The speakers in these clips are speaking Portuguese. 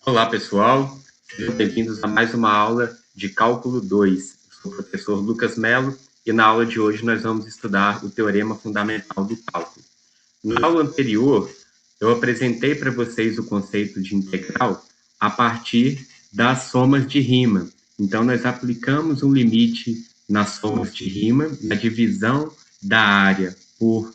Olá, pessoal. Sejam bem-vindos a mais uma aula de Cálculo 2. Eu sou o professor Lucas Mello e na aula de hoje nós vamos estudar o Teorema Fundamental do Cálculo. Na aula anterior, eu apresentei para vocês o conceito de integral a partir das somas de rima. Então, nós aplicamos um limite nas somas de rima, na divisão da área por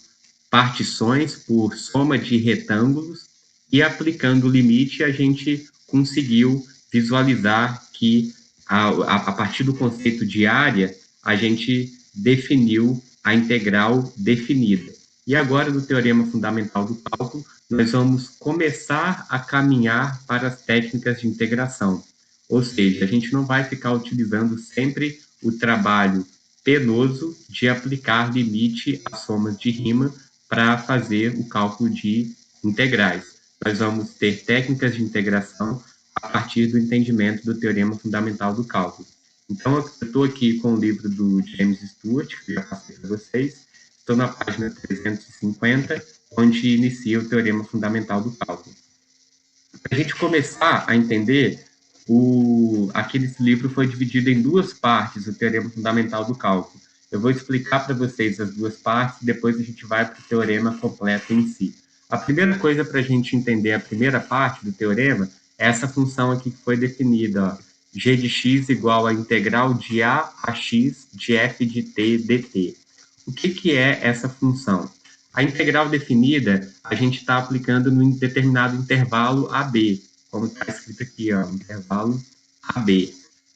partições, por soma de retângulos, e aplicando o limite, a gente conseguiu visualizar que, a partir do conceito de área, a gente definiu a integral definida. E agora, do Teorema Fundamental do Cálculo, nós vamos começar a caminhar para as técnicas de integração. Ou seja, a gente não vai ficar utilizando sempre o trabalho penoso de aplicar limite às somas de rima para fazer o cálculo de integrais. Nós vamos ter técnicas de integração a partir do entendimento do Teorema Fundamental do Cálculo. Então, eu estou aqui com o livro do James Stewart, que eu já passei para vocês. Estou na página 350, onde inicia o Teorema Fundamental do Cálculo. Para a gente começar a entender, aquele livro foi dividido em duas partes, o Teorema Fundamental do Cálculo. Eu vou explicar para vocês as duas partes, depois a gente vai para o teorema completo em si. A primeira coisa para a gente entender a primeira parte do teorema é essa função aqui que foi definida, ó, g de x igual a integral de a x de f de t dt. O que é essa função? A integral definida, a gente está aplicando num determinado intervalo AB, como está escrito aqui, ó, intervalo AB.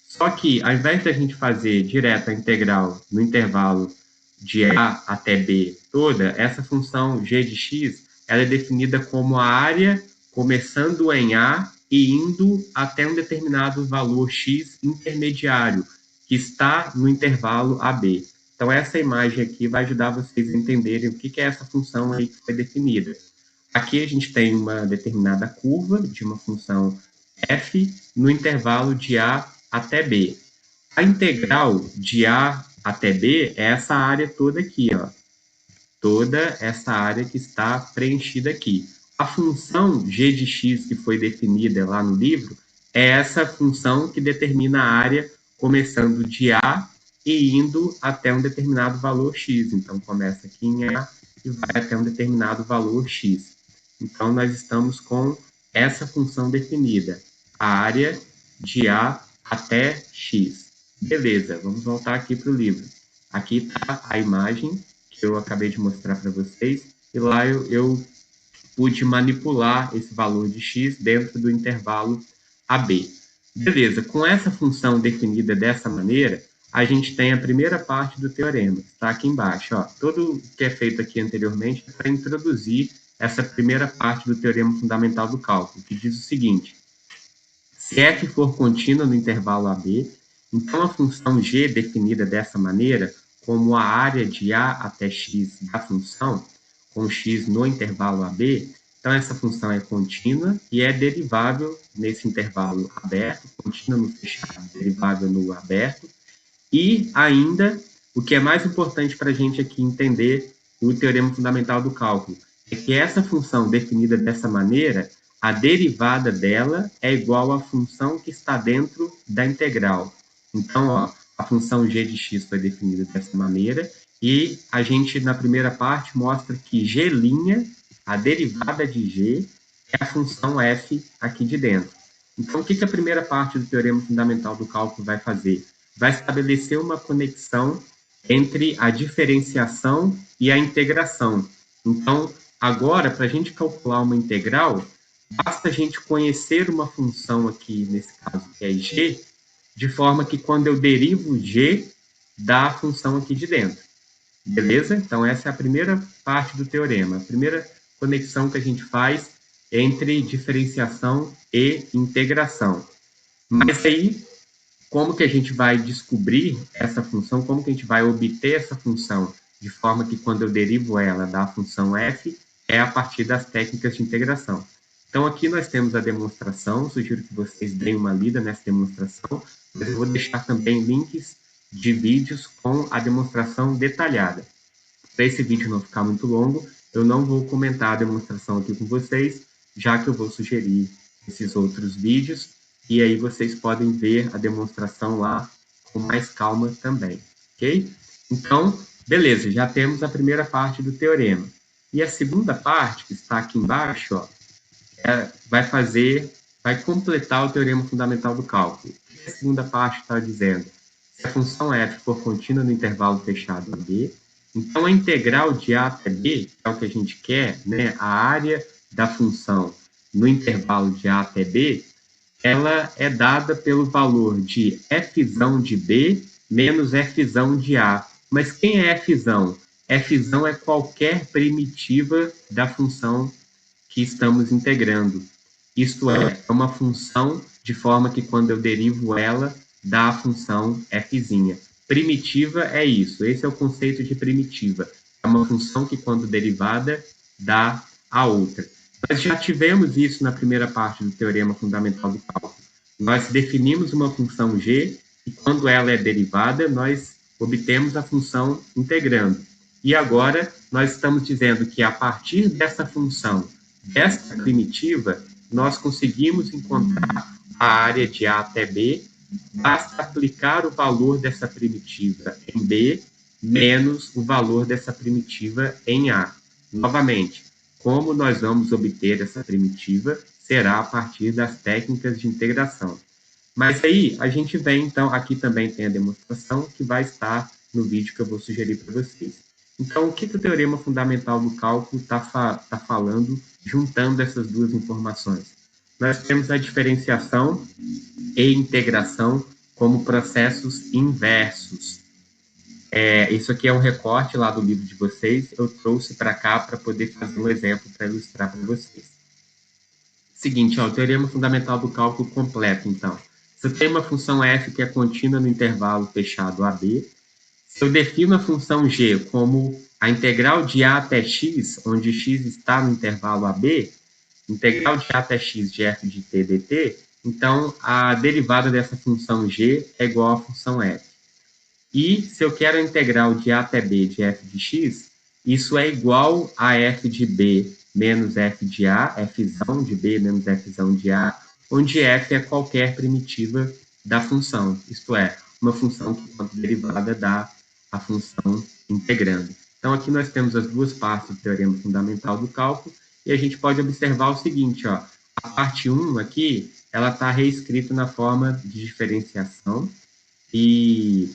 Só que, ao invés da gente fazer direto a integral no intervalo de A até B toda, essa função g de x, ela é definida como a área começando em A e indo até um determinado valor x intermediário, que está no intervalo AB. Então, essa imagem aqui vai ajudar vocês a entenderem o que é essa função aí que foi definida. Aqui a gente tem uma determinada curva de uma função f no intervalo de A até B. A integral de A até B é essa área toda aqui, ó. Toda essa área que está preenchida aqui. A função g de x que foi definida lá no livro é essa função que determina a área começando de A e indo até um determinado valor x. Então, começa aqui em A e vai até um determinado valor x. Então, nós estamos com essa função definida, a área de A até x. Beleza, vamos voltar aqui para o livro. Aqui está a imagem que eu acabei de mostrar para vocês, e lá eu pude manipular esse valor de x dentro do intervalo AB. Beleza, com essa função definida dessa maneira, a gente tem a primeira parte do teorema, está aqui embaixo. Ó. Tudo o que é feito aqui anteriormente é para introduzir essa primeira parte do teorema fundamental do cálculo, que diz o seguinte: se f for contínua no intervalo AB, então a função g definida dessa maneira, como a área de A até x da função, com x no intervalo AB, então essa função é contínua e é derivável nesse intervalo aberto, contínua no fechado, derivável no aberto, e ainda, o que é mais importante para a gente aqui entender o teorema fundamental do cálculo, é que essa função definida dessa maneira, a derivada dela é igual à função que está dentro da integral. Então, ó, a função g de x foi definida dessa maneira, e a gente, na primeira parte, mostra que g', a derivada de g, é a função f aqui de dentro. Então, o que a primeira parte do teorema fundamental do cálculo vai fazer? Vai estabelecer uma conexão entre a diferenciação e a integração. Então, agora, para a gente calcular uma integral, basta a gente conhecer uma função aqui, nesse caso, que é g, de forma que quando eu derivo g, dá a função aqui de dentro. Beleza? Então, essa é a primeira parte do teorema, a primeira conexão que a gente faz entre diferenciação e integração. Mas aí, como que a gente vai descobrir essa função, como que a gente vai obter essa função, de forma que quando eu derivo ela da função f, é a partir das técnicas de integração. Então, aqui nós temos a demonstração, sugiro que vocês deem uma lida nessa demonstração, mas eu vou deixar também links de vídeos com a demonstração detalhada. Para esse vídeo não ficar muito longo, eu não vou comentar a demonstração aqui com vocês, já que eu vou sugerir esses outros vídeos, e aí vocês podem ver a demonstração lá com mais calma também, ok? Então, beleza, já temos a primeira parte do teorema. E a segunda parte, que está aqui embaixo, ó, vai completar o teorema fundamental do cálculo. O que a segunda parte está dizendo? Se a função f for contínua no intervalo fechado AB, então a integral de A até B, que é o que a gente quer, né, a área da função no intervalo de A até B, ela é dada pelo valor de f de B menos f de A. Mas quem é f? F é qualquer primitiva da função que estamos integrando. Isto é uma função de forma que quando eu derivo ela, dá a função f'. Primitiva é isso, esse é o conceito de primitiva. É uma função que quando derivada, dá a outra. Nós já tivemos isso na primeira parte do teorema fundamental do cálculo. Nós definimos uma função g e quando ela é derivada, nós obtemos a função integrando. E agora, nós estamos dizendo que a partir dessa função, desta primitiva, nós conseguimos encontrar a área de A até B, basta aplicar o valor dessa primitiva em B, menos o valor dessa primitiva em A. Novamente, como nós vamos obter essa primitiva, será a partir das técnicas de integração. Mas aí, a gente vem, então, aqui também tem a demonstração, que vai estar no vídeo que eu vou sugerir para vocês. Então, o que o teorema fundamental do cálculo está falando, juntando essas duas informações? Nós temos a diferenciação e integração como processos inversos. Isso aqui é um recorte lá do livro de vocês, eu trouxe para cá para poder fazer um exemplo para ilustrar para vocês. Seguinte, ó, o teorema fundamental do cálculo completo, então. Se eu tenho uma função f que é contínua no intervalo fechado AB, se eu defino a função g como a integral de a até x, onde x está no intervalo AB, integral de a até x de f de t dt, então a derivada dessa função g é igual à função f. E se eu quero a integral de a até b de f de x, isso é igual a f de b menos f de a, f de b menos f de a, onde f é qualquer primitiva da função, isto é, uma função que, quando derivada, dá a função integrando. Então, aqui nós temos as duas partes do teorema fundamental do cálculo, e a gente pode observar o seguinte, ó, a parte 1 aqui, ela está reescrita na forma de diferenciação, e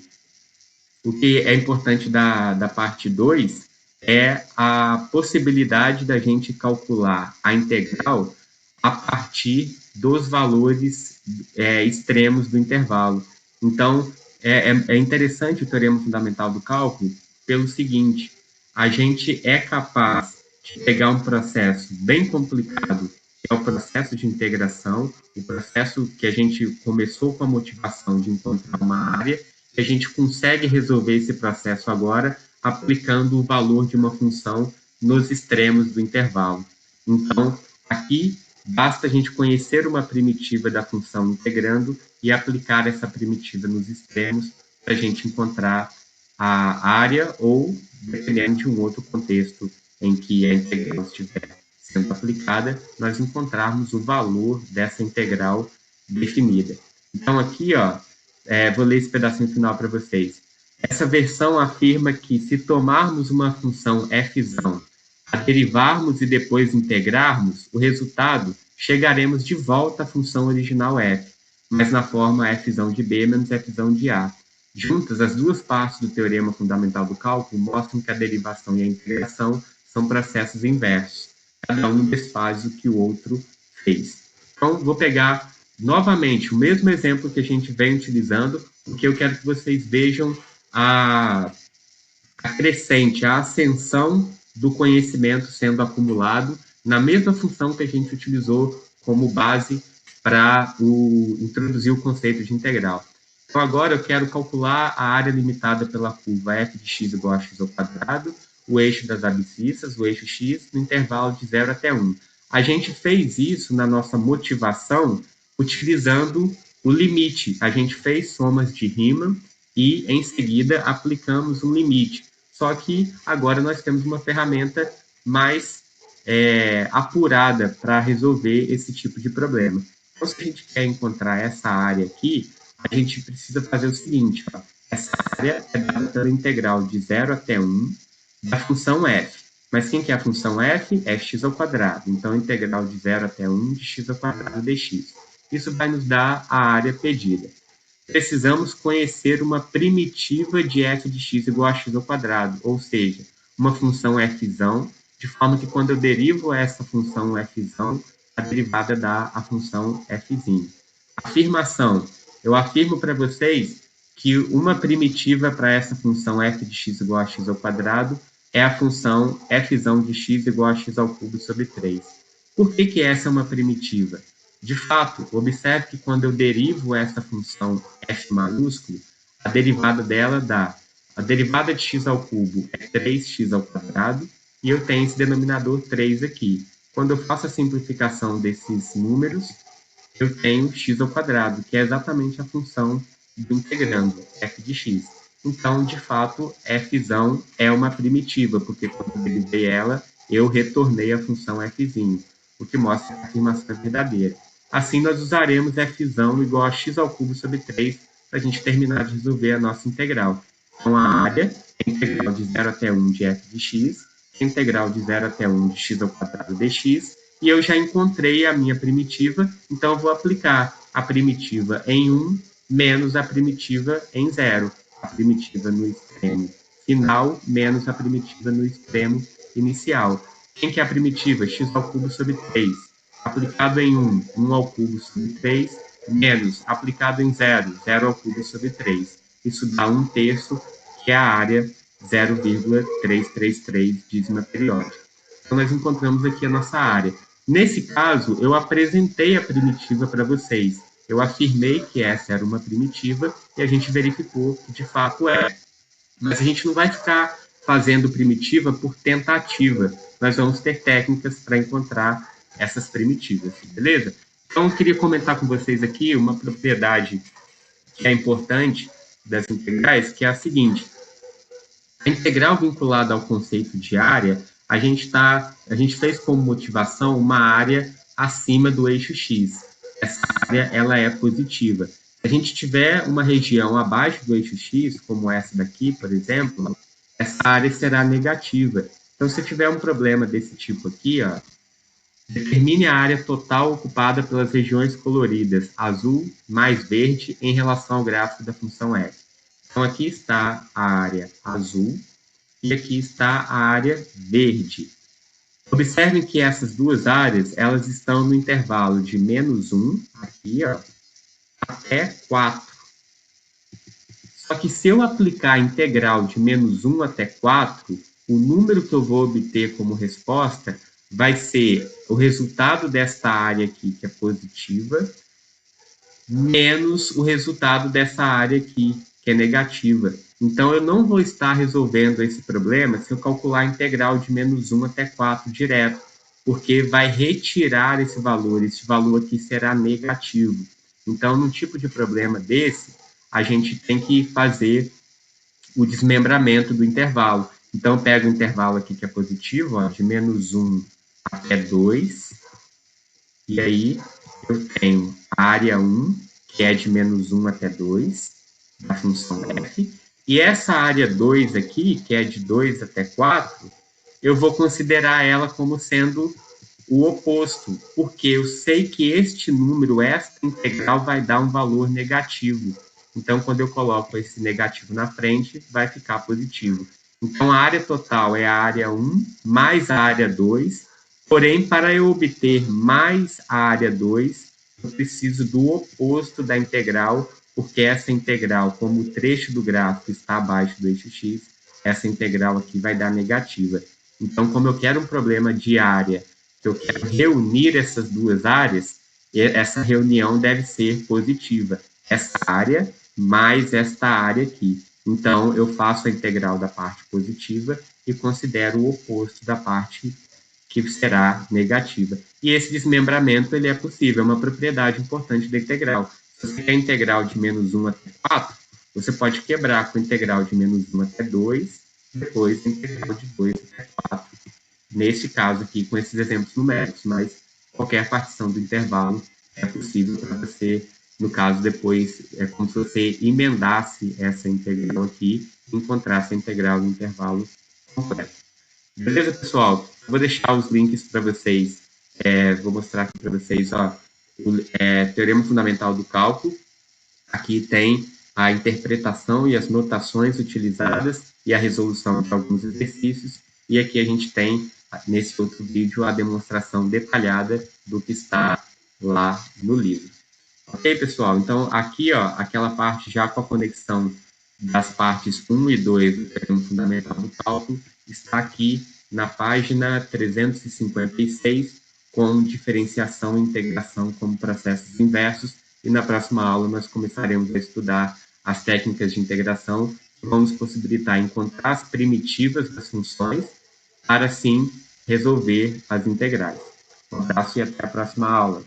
o que é importante da parte 2 é a possibilidade da gente calcular a integral a partir dos valores extremos do intervalo. Então, é interessante o teorema fundamental do cálculo pelo seguinte: a gente é capaz de pegar um processo bem complicado, que é o processo de integração, o processo que a gente começou com a motivação de encontrar uma área, e a gente consegue resolver esse processo agora aplicando o valor de uma função nos extremos do intervalo. Então, aqui, basta a gente conhecer uma primitiva da função integrando e aplicar essa primitiva nos extremos para a gente encontrar a área ou, dependendo de um outro contexto em que a integral estiver sendo aplicada, nós encontrarmos o valor dessa integral definida. Então, aqui, ó, vou ler esse pedacinho final para vocês. Essa versão afirma que, se tomarmos uma função f, a derivarmos e depois integrarmos, o resultado, chegaremos de volta à função original f, mas na forma f de b menos f de a. Juntas, as duas partes do teorema fundamental do cálculo mostram que a derivação e a integração são processos inversos. Cada um desfaz o que o outro fez. Então, vou pegar novamente o mesmo exemplo que a gente vem utilizando, porque eu quero que vocês vejam a crescente, a ascensão do conhecimento sendo acumulado na mesma função que a gente utilizou como base para introduzir o conceito de integral. Então, agora eu quero calcular a área limitada pela curva f de x igual a x ao quadrado, o eixo das abscissas, o eixo x, no intervalo de 0 até 1. A gente fez isso na nossa motivação utilizando o limite. A gente fez somas de Riemann e, em seguida, aplicamos um limite. Só que agora nós temos uma ferramenta mais apurada para resolver esse tipo de problema. Então, se a gente quer encontrar essa área aqui, a gente precisa fazer o seguinte, ó, essa área é dada pela integral de 0 até 1 da função f. Mas quem que é a função f? É x ao quadrado. Então, integral de 0 até 1 de x ao quadrado dx. Isso vai nos dar a área pedida. Precisamos conhecer uma primitiva de f de x igual a x ao quadrado, ou seja, uma função f, de forma que quando eu derivo essa função f, a derivada dá a função f'. Afirmação. Eu afirmo para vocês que uma primitiva para essa função f de x igual a x ao quadrado é a função f de x igual a x ao cubo sobre 3. Por que essa é uma primitiva? De fato, observe que quando eu derivo essa função f maiúsculo, a derivada dela dá a derivada de x ao cubo é 3x ao quadrado, e eu tenho esse denominador 3 aqui. Quando eu faço a simplificação desses números, eu tenho x ao quadrado, que é exatamente a função do integrando, f de x. Então, de fato, f é uma primitiva, porque quando eu derivei ela, eu retornei a função f', o que mostra que a afirmação é verdadeira. Assim, nós usaremos f igual a x ao cubo sobre 3 para a gente terminar de resolver a nossa integral. Então, a área é a integral de 0 até 1 de f de x, a integral de 0 até 1 de x ao quadrado dx, e eu já encontrei a minha primitiva, então eu vou aplicar a primitiva em 1 menos a primitiva em 0. A primitiva no extremo final menos a primitiva no extremo inicial. Quem que é a primitiva? X ao cubo sobre 3. Aplicado em 1, 1 ao cubo sobre 3, menos aplicado em 0, 0 ao cubo sobre 3. Isso dá 1/3, que é a área 0,333 dízima periódica. Então, nós encontramos aqui a nossa área. Nesse caso, eu apresentei a primitiva para vocês. Eu afirmei que essa era uma primitiva e a gente verificou que de fato é. Mas a gente não vai ficar fazendo primitiva por tentativa. Nós vamos ter técnicas para encontrar essas primitivas, beleza? Então, eu queria comentar com vocês aqui uma propriedade que é importante das integrais, que é a seguinte. A integral vinculada ao conceito de área, a gente fez como motivação uma área acima do eixo x. Essa área ela é positiva. Se a gente tiver uma região abaixo do eixo x, como essa daqui, por exemplo, essa área será negativa. Então, se tiver um problema desse tipo aqui, ó, determine a área total ocupada pelas regiões coloridas azul mais verde em relação ao gráfico da função f. Então, aqui está a área azul e aqui está a área verde. Observem que essas duas áreas, elas estão no intervalo de -1, aqui, ó, até 4. Só que se eu aplicar a integral de -1 até 4, o número que eu vou obter como resposta vai ser o resultado desta área aqui, que é positiva, menos o resultado dessa área aqui, que é negativa. Então, eu não vou estar resolvendo esse problema se eu calcular a integral de -1 até 4 direto, porque vai retirar esse valor aqui será negativo. Então, num tipo de problema desse, a gente tem que fazer o desmembramento do intervalo. Então, eu pego o intervalo aqui que é positivo, ó, de -1 até 2, e aí eu tenho a área 1, que é de -1 até 2, da função f, e essa área 2 aqui, que é de 2 até 4, eu vou considerar ela como sendo o oposto, porque eu sei que este número, esta integral, vai dar um valor negativo. Então, quando eu coloco esse negativo na frente, vai ficar positivo. Então, a área total é a área 1 mais a área 2, porém, para eu obter mais a área 2, eu preciso do oposto da integral, porque essa integral, como o trecho do gráfico está abaixo do eixo x, essa integral aqui vai dar negativa. Então, como eu quero um problema de área, que eu quero reunir essas duas áreas, essa reunião deve ser positiva. Essa área mais esta área aqui. Então, eu faço a integral da parte positiva e considero o oposto da parte que será negativa. E esse desmembramento ele é possível, é uma propriedade importante da integral. Se você quer a integral de -1 até 4, você pode quebrar com a integral de -1 até 2, depois a integral de 2 até 4. neste caso aqui, com esses exemplos numéricos, mas qualquer partição do intervalo é possível para você, no caso, depois, é como se você emendasse essa integral aqui e encontrasse a integral do intervalo completo. Beleza, pessoal? Eu vou deixar os links para vocês, vou mostrar aqui para vocês, ó, o Teorema Fundamental do Cálculo. Aqui tem a interpretação e as notações utilizadas e a resolução de alguns exercícios. E aqui a gente tem, nesse outro vídeo, a demonstração detalhada do que está lá no livro. Ok, pessoal? Então, aqui, ó, aquela parte já com a conexão das partes 1 e 2 do Teorema Fundamental do Cálculo, está aqui na página 356, com diferenciação e integração como processos inversos, e na próxima aula nós começaremos a estudar as técnicas de integração que vão nos possibilitar encontrar as primitivas das funções para, assim, resolver as integrais. Um abraço e até a próxima aula.